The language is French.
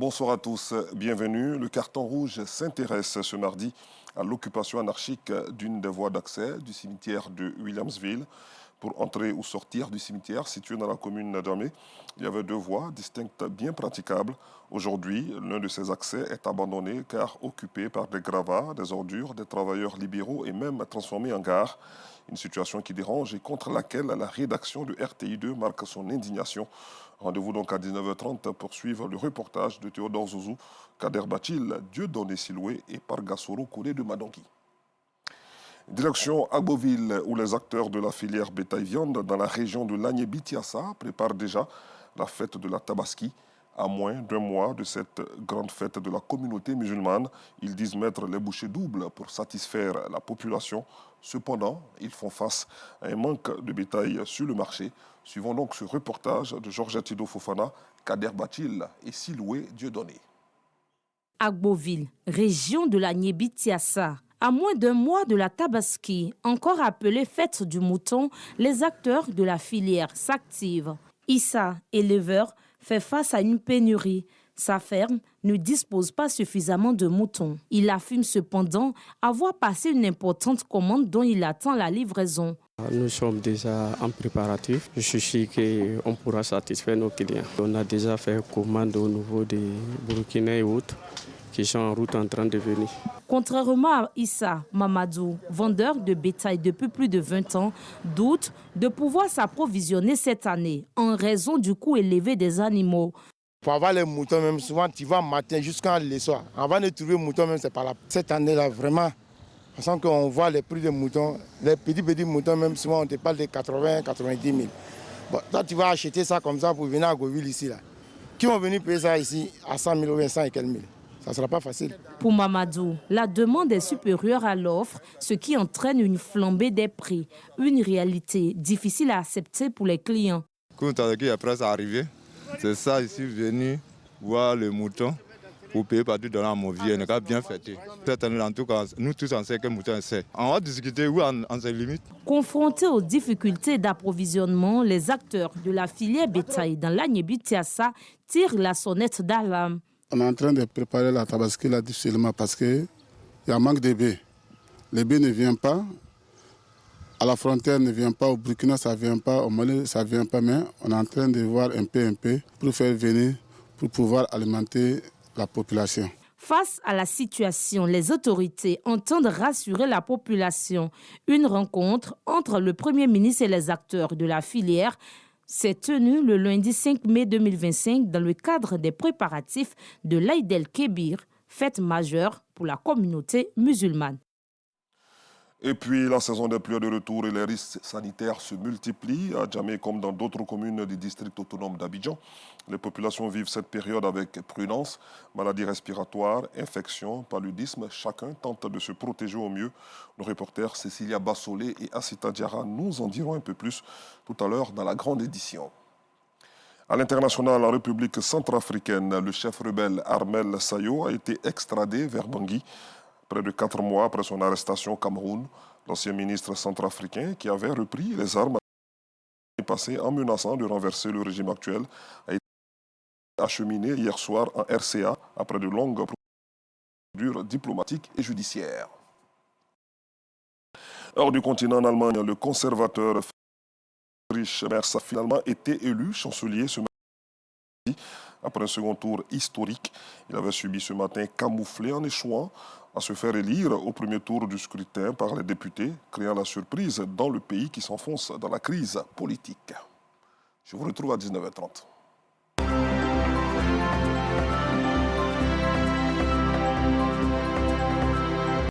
Bonsoir à tous, bienvenue. Le carton rouge s'intéresse ce mardi à l'occupation anarchique d'une des voies d'accès du cimetière de Williamsville. Pour entrer ou sortir du cimetière situé dans la commune d'Adjamé, il y avait deux voies distinctes bien praticables. Aujourd'hui, l'un de ces accès est abandonné car occupé par des gravats, des ordures, des travailleurs libéraux et même transformé en gare. Une situation qui dérange et contre laquelle la rédaction de RTI2 marque son indignation. Rendez-vous donc à 19h30 pour suivre le reportage de Théodore Zouzou, Kader Bachil, Dieudonné Siloué et Pargasoro Kouré de Madonki. Direction Agboville, où les acteurs de la filière bétail-viande dans la région de Lagné-Bitiassa préparent déjà la fête de la Tabaski. À moins d'un mois de cette grande fête de la communauté musulmane, ils disent mettre les bouchées doubles pour satisfaire la population. Cependant, ils font face à un manque de bétail sur le marché. Suivons donc ce reportage de Georges Tido Fofana, Kader Batil et Siloué Dieudonné. Agboville, région de Lagné-Bitiassa. À moins d'un mois de la Tabaski, encore appelée fête du mouton, les acteurs de la filière s'activent. Issa, éleveur, fait face à une pénurie. Sa ferme ne dispose pas suffisamment de moutons. Il affirme cependant avoir passé une importante commande dont il attend la livraison. Nous sommes déjà en préparatif. Je suis sûr qu'on pourra satisfaire nos clients. On a déjà fait commande au niveau des Burkinais et autres qui sont en route en train de venir. Contrairement à Issa Mamadou, vendeur de bétail depuis plus de 20 ans, doute de pouvoir s'approvisionner cette année en raison du coût élevé des animaux. Pour avoir les moutons, même souvent, tu vas matin jusqu'à le soir. Avant de trouver moutons, même, c'est pas là. Cette année-là, vraiment, parce qu'on voit les prix des moutons, les petits moutons, même souvent, on te parle de 80, 90 000. Bon, toi, tu vas acheter ça comme ça pour venir à Agboville ici, là. Qui vont venir payer ça ici à 100 000 ou 100 et quelques mille? Ça ne sera pas facile. Pour Mamadou, la demande est supérieure à l'offre, ce qui entraîne une flambée des prix. Une réalité difficile à accepter pour les clients. Quand on est presque arrivé, c'est ça ici, venu voir le mouton pour payer partout dans la Movier. On a bien fêté. Cette année, en tout cas, nous tous, on sait que le mouton c'est. On va discuter où on se limite. Confrontés aux difficultés d'approvisionnement, les acteurs de la filière bétail dans Lagné-Bitiassa tirent la sonnette d'alarme. On est en train de préparer la Tabaski là difficilement parce qu'il y a un manque de baies. Les baies ne viennent pas. À la frontière ne vient pas, au Burkina ça ne vient pas, au Mali ça ne vient pas, mais on est en train de voir un peu pour faire venir, pour pouvoir alimenter la population. Face à la situation, les autorités entendent rassurer la population. Une rencontre entre le Premier ministre et les acteurs de la filière s'est tenue le lundi 5 mai 2025 dans le cadre des préparatifs de l'Aïd el-Kébir, fête majeure pour la communauté musulmane. Et puis, la saison des pluies de retour et les risques sanitaires se multiplient. À Djamé, comme dans d'autres communes du district autonome d'Abidjan, les populations vivent cette période avec prudence. Maladies respiratoires, infections, paludisme, chacun tente de se protéger au mieux. Nos reporters Cécilia Bassolé et Assita Diarra nous en diront un peu plus tout à l'heure dans la grande édition. À l'international, en République centrafricaine, le chef rebelle Armel Sayo a été extradé vers Bangui. Près de 4 mois après son arrestation au Cameroun, l'ancien ministre centrafricain qui avait repris les armes passées en menaçant de renverser le régime actuel a été acheminé hier soir en RCA après de longues procédures diplomatiques et judiciaires. Hors du continent en Allemagne, le conservateur Friedrich Merz a finalement été élu chancelier ce mardi après un second tour historique. Il avait subi ce matin camouflé en échouant à se faire élire au premier tour du scrutin par les députés, créant la surprise dans le pays qui s'enfonce dans la crise politique. Je vous retrouve à 19h30.